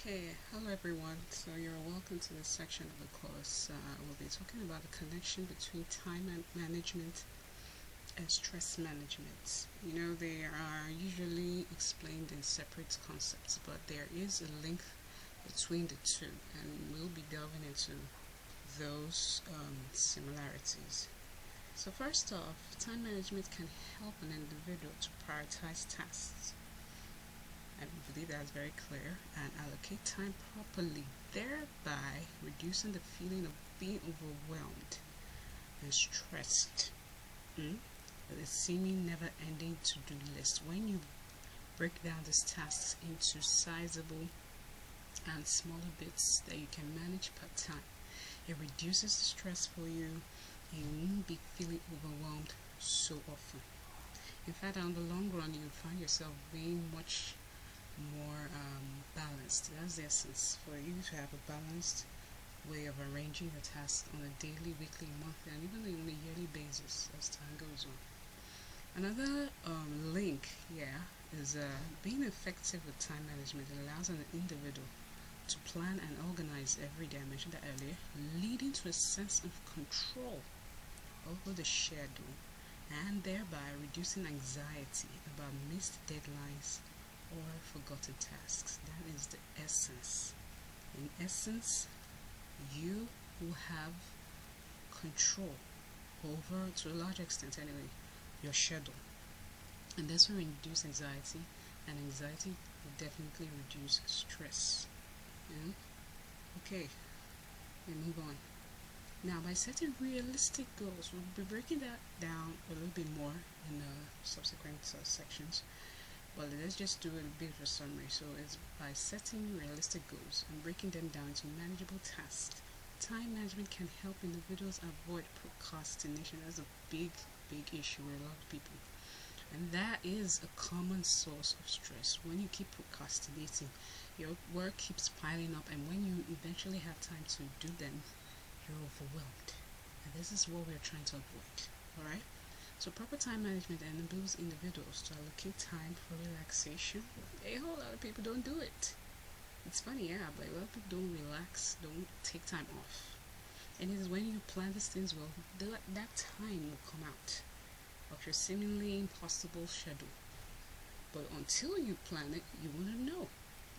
Okay, hello everyone. So you're welcome to this section of the course. We'll be talking about the connection between management and stress management. They are usually explained in separate concepts, but there is a link between the two, and we'll be delving into those similarities. So first off, time management can help an individual to prioritize tasks. I believe that's very clear, and allocate time properly, thereby reducing the feeling of being overwhelmed and stressed. The seeming never-ending to-do list. When you break down these tasks into sizable and smaller bits that you can manage per time, it reduces the stress for you. You won't be feeling overwhelmed so often. In fact, on the long run, you'll find yourself being much more balanced. That's the essence, for you to have a balanced way of arranging your tasks on a daily, weekly, monthly, and even on a yearly basis as time goes on. Another link here is being effective with time management allows an individual to plan and organize every day. I mentioned that earlier, leading to a sense of control over the schedule and thereby reducing anxiety about missed deadlines or forgotten tasks. That is the essence. In essence, you will have control over, to a large extent anyway, your schedule. And this will reduce anxiety, and anxiety will definitely reduce stress. Okay, we move on. Now, by setting realistic goals, we'll be breaking that down a little bit more in subsequent sections. Well, let's just do a bit of a summary. So it's by setting realistic goals and breaking them down into manageable tasks. Time management can help individuals avoid procrastination. That's a big issue with a lot of people. And that is a common source of stress. When you keep procrastinating, your work keeps piling up, and when you eventually have time to do them, you're overwhelmed. And this is what we're trying to avoid. Alright? So proper time management enables individuals to allocate time for relaxation. A whole lot of people don't do it. It's funny, yeah, but a lot of people don't relax, don't take time off. And it is when you plan these things well, that time will come out of your seemingly impossible schedule. But until you plan it, you wouldn't know.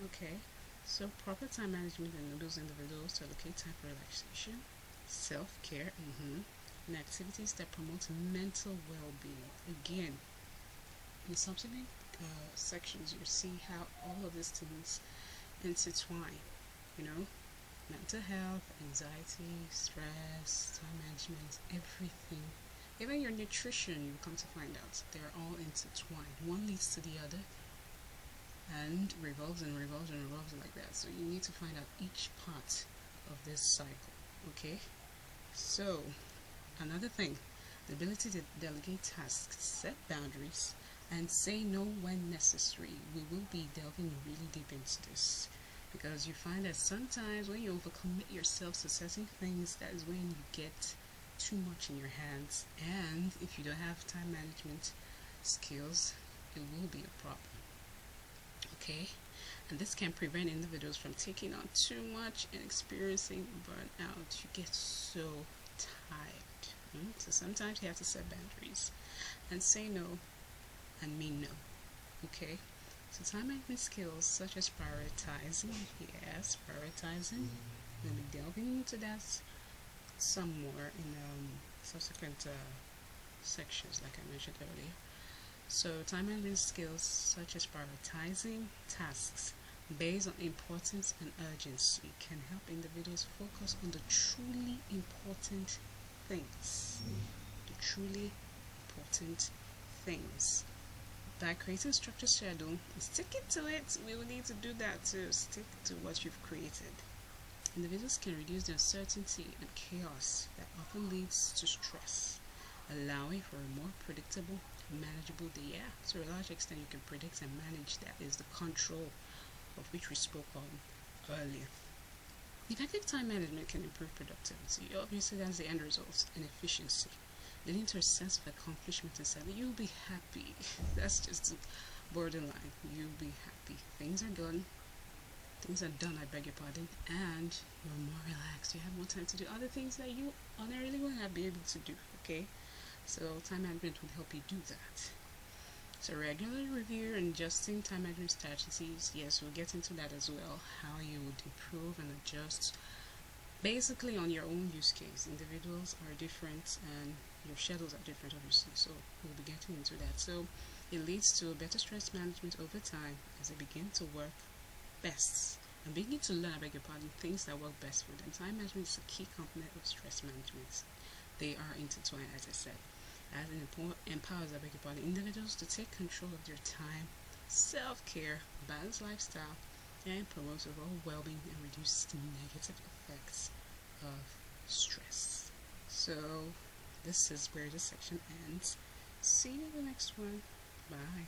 Okay? So proper time management enables individuals to allocate time for relaxation, self-care, and activities that promote mental well-being. Again, in subsequent sections, you see how all of these things intertwine. Mental health, anxiety, stress, time management, everything. Even your nutrition, you come to find out, they're all intertwined. One leads to the other and revolves like that. So you need to find out each part of this cycle. Okay? So, another thing, the ability to delegate tasks, set boundaries, and say no when necessary. We will be delving really deep into this, because you find that sometimes when you overcommit yourself to certain things, that is when you get too much in your hands, and if you don't have time management skills, it will be a problem. Okay? And this can prevent individuals from taking on too much and experiencing burnout. You get so tired. So sometimes you have to set boundaries and say no and mean no. Okay? So time management skills such as prioritizing. Yes, prioritizing. We'll be delving into that some more in subsequent sections, like I mentioned earlier. So time management skills such as prioritizing tasks based on importance and urgency can help individuals focus on the truly important things. By creating structured schedule and sticking to it, we will need to do that too. Stick to what you've created. Individuals can reduce the uncertainty and chaos that often leads to stress, allowing for a more predictable, manageable day. Yeah, to a large extent you can predict and manage. That is the control of which we spoke on earlier. Effective time management can improve productivity. Obviously, that's the end result, and efficiency, leading to a sense of accomplishment and saying you'll be happy. That's just borderline. You'll be happy. Things are done. things are done, I beg your pardon, and you're more relaxed. You have more time to do other things that you ordinarily would not be able to do. Okay, so time management would help you do that. So regularly review and adjusting time management strategies. Yes, we'll get into that as well. How you would improve and adjust basically on your own use case. Individuals are different and your schedules are different, obviously. So we'll be getting into that. So it leads to better stress management over time as they begin to work best and begin to learn, I beg your pardon, things that work best for them. Time management is a key component of stress management. They are intertwined, as I said, as it empowers, I beg your pardon, individuals to take control of their time, self-care, balanced lifestyle, and promotes overall well-being and reduce the negative effects of stress. So this is where this section ends. See you in the next one. Bye.